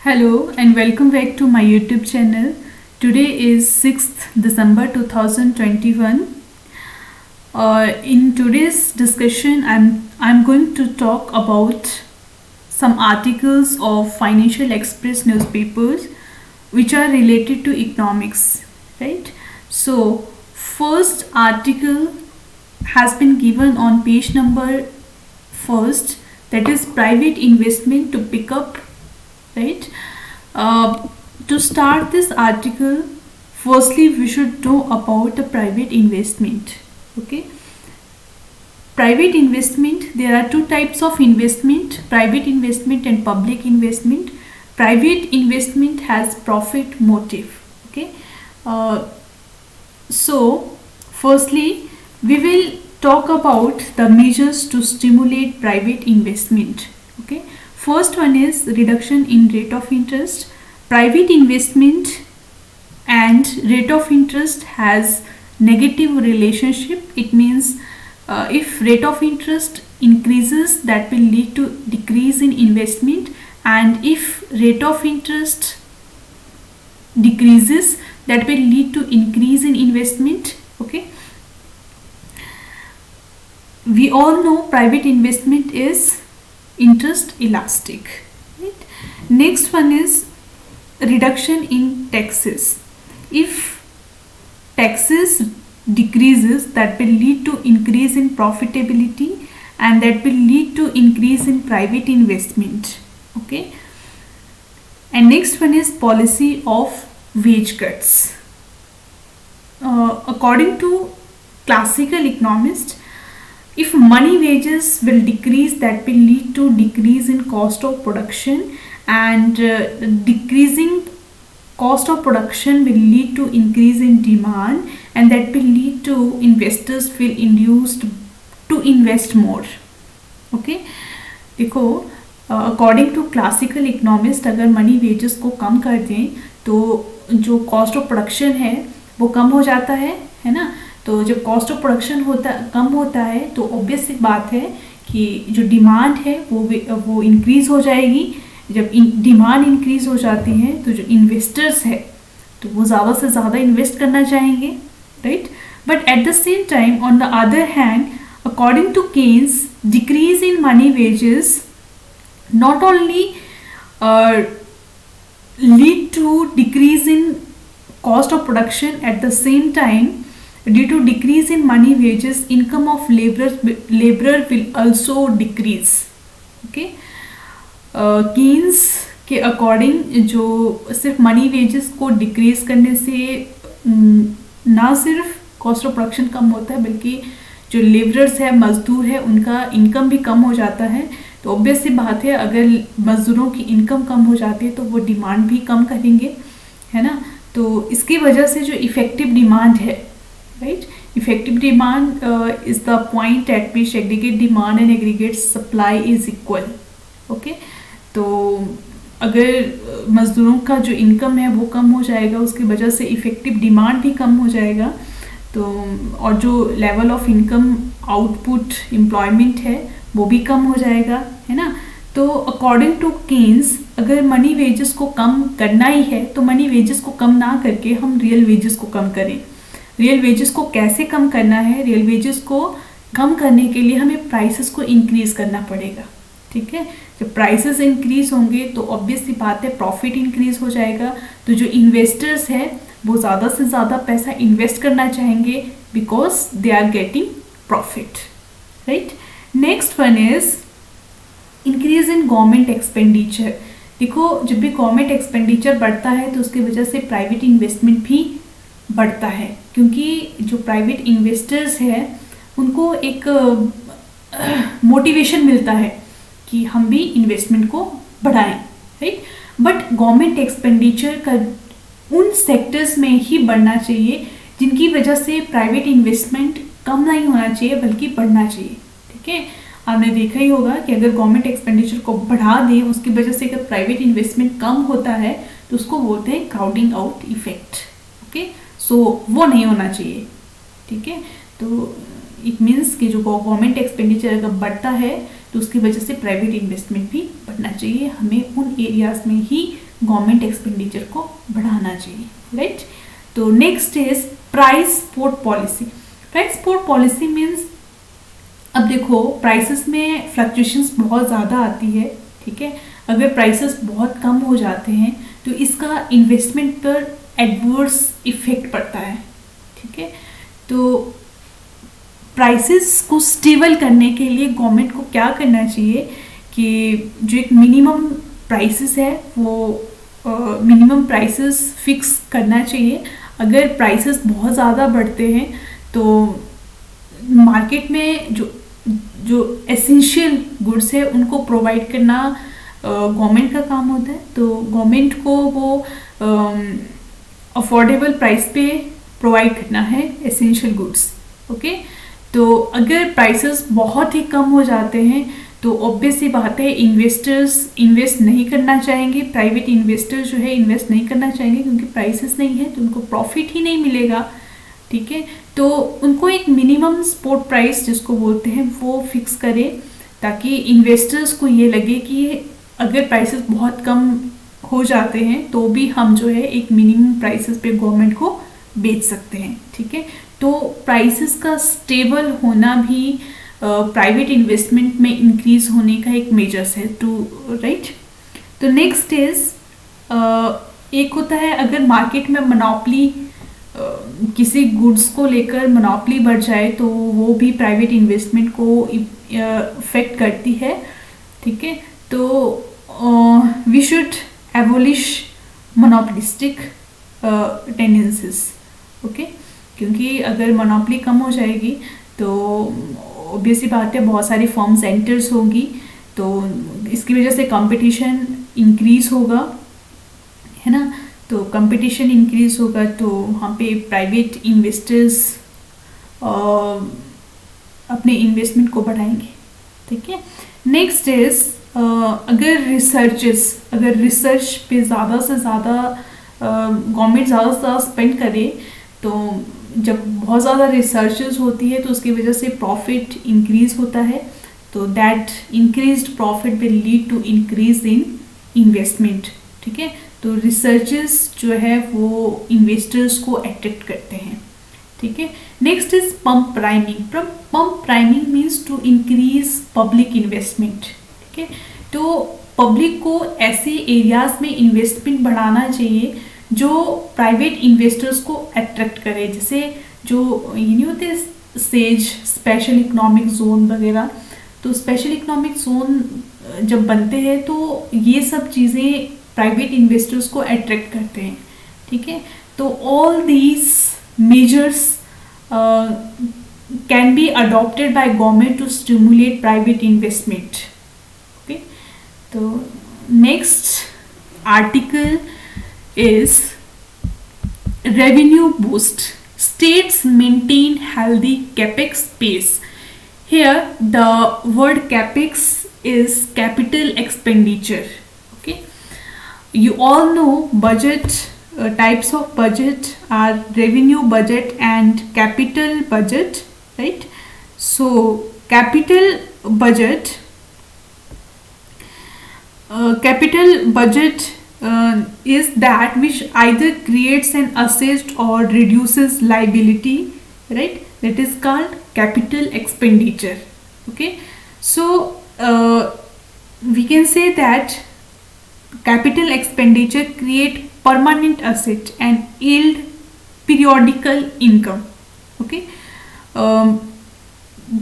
Hello and welcome back to my YouTube channel. Today is 6th December 2021. In today's discussion, I'm going to talk about some articles of Financial Express newspapers which are related to economics, right? So, first article has been given on page number first, that is private investment to pick up, right? To start this article, firstly we should know about the private investment. Okay, private investment, there are two types of investment: private investment and public investment. Private investment has profit motive. Okay, so firstly we will talk about the measures to stimulate private investment. Okay, first one is reduction in rate of interest. Private investment and rate of interest has negative relationship. It means if rate of interest increases, that will lead to decrease in investment, and if rate of interest decreases, that will lead to increase in investment. Okay, we all know private investment is interest elastic, right? Next one is reduction in taxes. If taxes decreases, that will lead to increase in profitability, and that will lead to increase in private investment. Okay, and next one is policy of wage cuts. According to classical economists, if money wages will decrease, that will lead to decrease in cost of production, and decreasing cost of production will lead to increase in demand, and that will lead to investors feel induced to invest more. Okay, देखो, according to classical economist, अगर money wages को कम कर दें तो जो cost of production है वो कम हो जाता है ना? तो जब कॉस्ट ऑफ प्रोडक्शन कम होता है तो ऑब्वियस सी बात है कि जो डिमांड है वो इंक्रीज़ हो जाएगी. जब डिमांड इंक्रीज़ हो जाती है तो जो इन्वेस्टर्स है तो वो ज़्यादा से ज़्यादा इन्वेस्ट करना चाहेंगे, right? But at the same time, on the other hand, according to Keynes, decrease in money wages not only lead to decrease in cost of production, at the same time, due to decrease in money wages, income of laborer will also decrease. Okay, Keynes के according जो सिर्फ money wages को decrease करने से ना सिर्फ cost of production कम होता है, बल्कि जो लेबरर्स है, मजदूर है, उनका इनकम भी कम हो जाता है. तो ऑब्वियस सी बात है, अगर मजदूरों की इनकम कम हो जाती है तो वो डिमांड भी कम करेंगे, है ना? तो इसकी वजह से जो इफ़ेक्टिव डिमांड है, right, effective demand is the point eight which aggregate demand and aggregate supply is equal. Okay, तो अगर मजदूरों का जो इनकम है वो कम हो जाएगा, उसकी वजह से इफ़ेक्टिव डिमांड भी कम हो जाएगा. तो और जो level of income, output, employment है वो भी कम हो जाएगा, है ना? तो अकॉर्डिंग टू केन्स, अगर मनी वेजेस को कम करना ही है तो मनी वेजेस को कम ना करके हम रियल वेजेस को कम करें. रियल वेजेस को कैसे कम करना है? रियल वेजेस को कम करने के लिए हमें प्राइसेस को इंक्रीज़ करना पड़ेगा. ठीक है, जब प्राइसेस इंक्रीज होंगे तो ऑब्वियस सी बात है प्रॉफिट इंक्रीज हो जाएगा. तो जो इन्वेस्टर्स है वो ज़्यादा से ज़्यादा पैसा इन्वेस्ट करना चाहेंगे, because they are getting profit, right? Next one is increase in government expenditure. देखो, जब भी गवर्नमेंट एक्सपेंडिचर बढ़ता है तो उसकी वजह से प्राइवेट इन्वेस्टमेंट भी बढ़ता है, क्योंकि जो प्राइवेट इन्वेस्टर्स हैं उनको एक मोटिवेशन मिलता है कि हम भी इन्वेस्टमेंट को बढ़ाएं, राइट? बट गवर्नमेंट एक्सपेंडिचर का उन सेक्टर्स में ही बढ़ना चाहिए जिनकी वजह से प्राइवेट इन्वेस्टमेंट कम नहीं होना चाहिए बल्कि बढ़ना चाहिए. ठीक है, आपने देखा ही होगा कि अगर गवर्नमेंट एक्सपेंडिचर को बढ़ा दें, उसकी वजह से अगर प्राइवेट इन्वेस्टमेंट कम होता है तो उसको बोलते हैं क्राउडिंग आउट इफेक्ट. ओके, सो वो नहीं होना चाहिए. ठीक है, तो इट मीन्स कि जो गवर्नमेंट एक्सपेंडिचर अगर बढ़ता है तो उसकी वजह से प्राइवेट इन्वेस्टमेंट भी बढ़ना चाहिए. हमें उन एरियाज में ही गवर्नमेंट एक्सपेंडिचर को बढ़ाना चाहिए, राइट। तो next is price support policy. Price support policy means, अब देखो प्राइसेस में फ्लक्चुएशंस बहुत ज़्यादा आती है, ठीक है। अगर प्राइसेस बहुत कम हो जाते हैं तो इसका इन्वेस्टमेंट पर एडवर्स इफेक्ट पड़ता है, ठीक है। तो प्राइसेस को स्टेबल करने के लिए गवर्नमेंट को क्या करना चाहिए कि जो एक मिनिमम प्राइसेस है वो मिनिमम प्राइसेस फिक्स करना चाहिए। अगर प्राइसेस बहुत ज़्यादा बढ़ते हैं तो मार्केट में जो एसेंशियल गुड्स है उनको प्रोवाइड करना गवर्नमेंट का काम होता है। तो गवर्नमेंट को वो अफोर्डेबल प्राइस पे प्रोवाइड करना है एसेंशियल गुड्स, ओके। तो अगर प्राइसेस बहुत ही कम हो जाते हैं तो ऑब्वियस सी बात है इन्वेस्टर्स इन्वेस्ट नहीं करना चाहेंगे, प्राइवेट इन्वेस्टर्स जो है इन्वेस्ट नहीं करना चाहेंगे क्योंकि प्राइसेस नहीं है तो उनको प्रॉफिट ही नहीं मिलेगा, ठीक है। तो उनको एक मिनिमम सपोर्ट प्राइस जिसको बोलते हैं वो फिक्स करें ताकि इन्वेस्टर्स को ये लगे कि अगर प्राइसेस बहुत कम हो जाते हैं तो भी हम जो है एक मिनिमम प्राइसेस पे गवर्नमेंट को बेच सकते हैं, ठीक है। तो प्राइसेस का स्टेबल होना भी प्राइवेट इन्वेस्टमेंट में इंक्रीज होने का एक मेजर्स है टू, राइट। तो नेक्स्ट इज एक होता है अगर मार्केट में मोनोपोली किसी गुड्स को लेकर मोनोपोली बढ़ जाए तो वो भी प्राइवेट इन्वेस्टमेंट को इफेक्ट करती है, ठीक है। तो we should abolish monopolistic tendencies, okay. क्योंकि अगर मोनोपोली कम हो जाएगी तो ऑब्वियसली बात है बहुत सारी फर्म सेंटर्स होगी तो इसकी वजह से कंपटीशन इंक्रीज होगा, है ना। तो कंपटीशन इंक्रीज होगा तो वहाँ पे प्राइवेट इन्वेस्टर्स अपने इन्वेस्टमेंट को बढ़ाएंगे, ठीक है। नेक्स्ट इज अगर रिसर्च पे ज़्यादा से ज़्यादा गवर्नमेंट ज़्यादा से ज़्यादा स्पेंड करे तो जब बहुत ज़्यादा रिसर्चेस होती है तो उसकी वजह से प्रॉफिट इंक्रीज होता है, तो that increased profit will lead to increase in investment, ठीक है। तो रिसर्चेस जो है वो इन्वेस्टर्स को अट्रैक्ट करते हैं, ठीक है। Next is pump priming. Pump priming means to increase public investment, ठीक है। तो पब्लिक को ऐसे एरियाज में इन्वेस्टमेंट बढ़ाना चाहिए जो प्राइवेट इन्वेस्टर्स को अट्रैक्ट करे, जैसे जो ये नहीं होते सेज स्पेशल इकोनॉमिक जोन वगैरह। तो स्पेशल इकोनॉमिक जोन जब बनते हैं तो ये सब चीज़ें प्राइवेट इन्वेस्टर्स को अट्रैक्ट करते हैं, ठीक है। तो all these measures can be adopted by government to stimulate private investment, okay. तो next article is revenue boost. States maintain healthy capex pace. Here the word capex is capital expenditure, okay. You all know budget, types of budget are revenue budget and capital budget, right? So capital budget is that which either creates an asset or reduces liability, right? That is called capital expenditure, okay. So we can say that capital expenditure create permanent asset and yield periodical income, okay.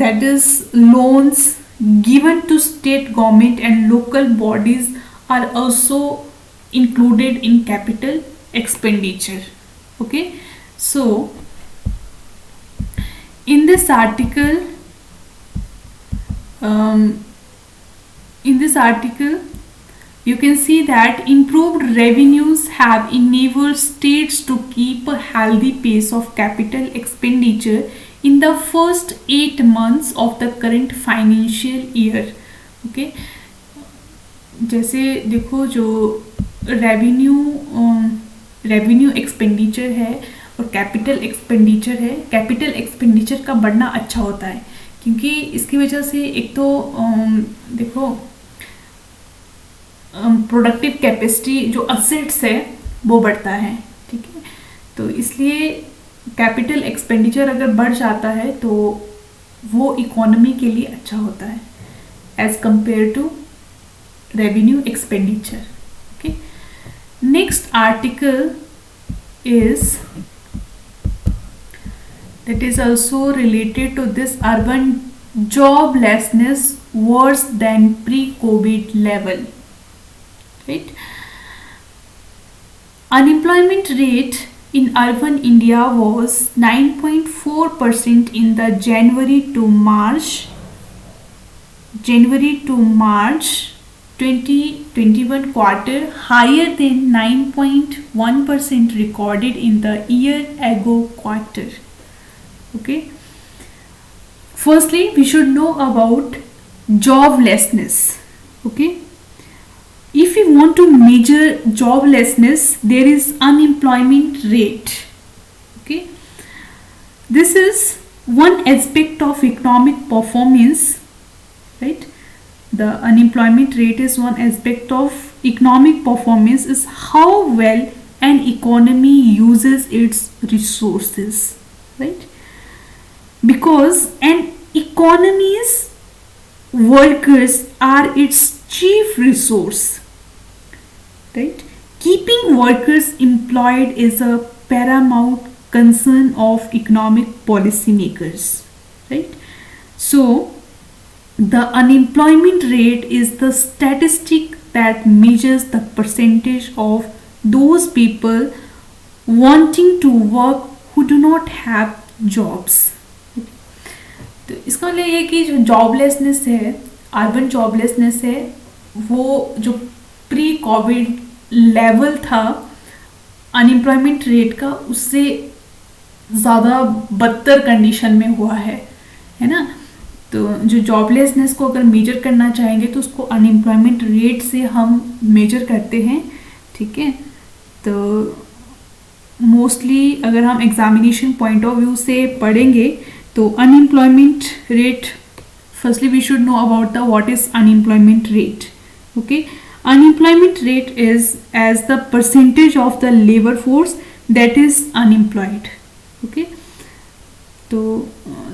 That is loans given to state government and local bodies are also included in capital expenditure, okay. So in this article you can see that improved revenues have enabled states to keep a healthy pace of capital expenditure in the first 8 months of the current financial year, okay. जैसे देखो जो revenue expenditure है और capital expenditure है, capital expenditure का बढ़ना अच्छा होता है क्योंकि इसकी वजह से एक तो देखो प्रोडक्टिव कैपेसिटी जो असेट्स है वो बढ़ता है, ठीक है। तो इसलिए कैपिटल एक्सपेंडिचर अगर बढ़ जाता है तो वो इकोनॉमी के लिए अच्छा होता है as compare to revenue expenditure, okay. Next article is that is also related to this urban joblessness worse than pre-COVID level, right? Unemployment rate in urban India was 9.4% in the January to March 2021 quarter, higher than 9.1% recorded in the year ago quarter, okay. Firstly, we should know about joblessness, okay. If we want to measure joblessness, there is unemployment rate, okay. This is one aspect of economic performance, right? The unemployment rate is one aspect of economic performance, is how well an economy uses its resources, right? Because an economy's workers are its chief resource, right? Keeping workers employed is a paramount concern of economic policymakers, right? So the unemployment rate is the statistic that measures the percentage of those people wanting to work who do not have jobs. तो इसका मतलब ये कि जो joblessness है, urban joblessness है, वो जो प्री कोविड लेवल था अनएम्प्लॉयमेंट रेट का, उससे ज़्यादा बदतर कंडीशन में हुआ है ना। तो जो जॉबलेसनेस को अगर मेजर करना चाहेंगे तो उसको अनएम्प्लॉयमेंट रेट से हम मेजर करते हैं, ठीक है। तो मोस्टली अगर हम एग्जामिनेशन पॉइंट ऑफ व्यू से पढ़ेंगे तो unemployment rate, firstly we should know about the what is unemployment rate, okay. Unemployment rate is as the percentage of the labour force that is unemployed, okay. तो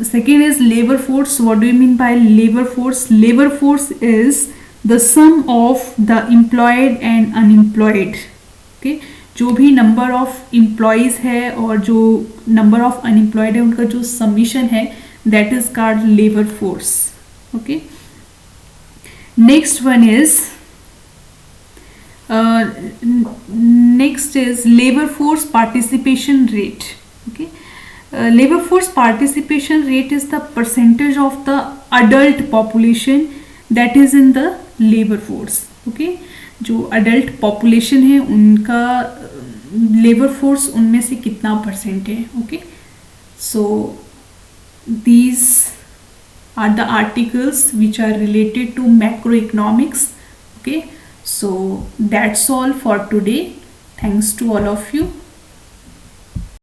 second is labor force. What do you mean by labor force? Labor force is the sum of the employed and unemployed, okay. जो भी number of employees है और जो number of unemployed है उनका जो summation है that is called labour force, okay. Next one is labour force participation rate, okay. Labor force participation rate is the percentage of the adult population that is in the labor force, okay. जो adult population है उनका labor force उनमें से कितना percent है, okay. So these are the articles which are related to macroeconomics, okay. So that's all for today. Thanks to all of you.